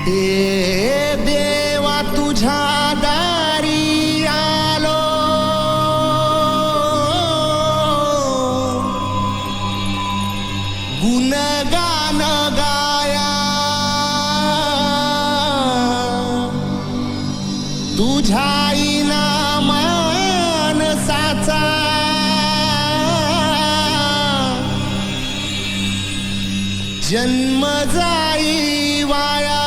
हे देवा तुझ्या दारी आलो, गुणगान गाया तुझ्या मानसाचा जन्म जाई वाया।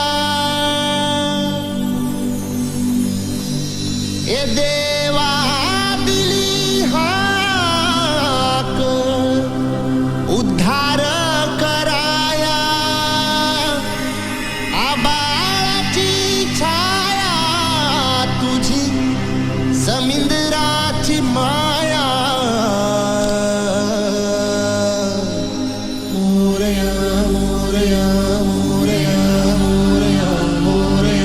ए देवा दिली हाक उद्धार कराया, आबाळाची छाया तुझी समिंदराची माया। मोरया मोरया मोरया मोरया मोरया मोरया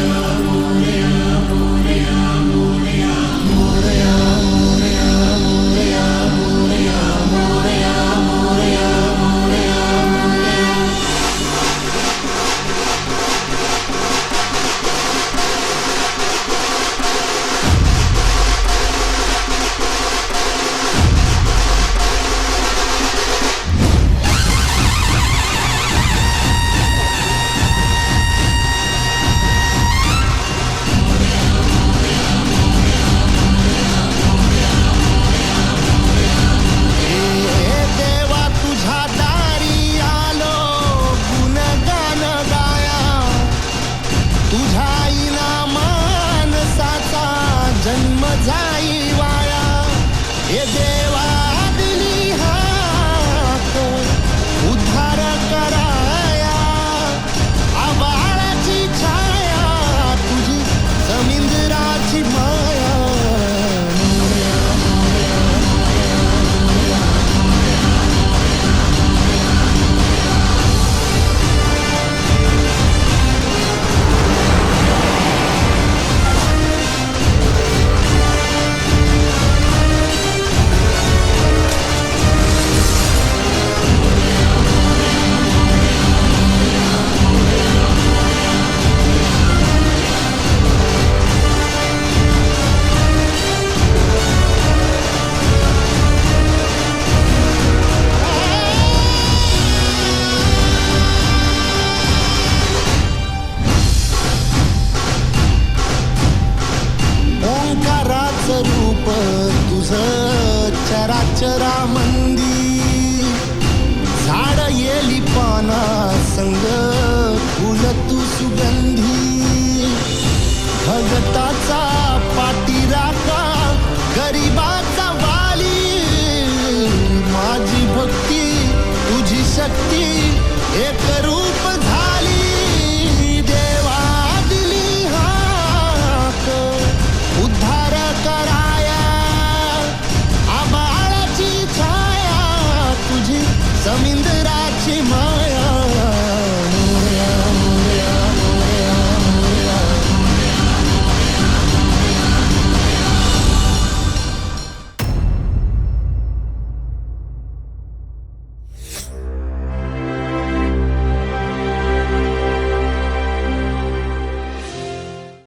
मोरया मोरया मोरया मोरया मोरया मोरया मोरया मोरया मोरया। जन्म जाई वाया। हे देवा दिली हाक उद्धार कराया, आबाळाची छाया तुझी समिंदराची माया। रूप तुझं चराचरामंदी, झाड येली पाना संग फुल तू सुगंधी।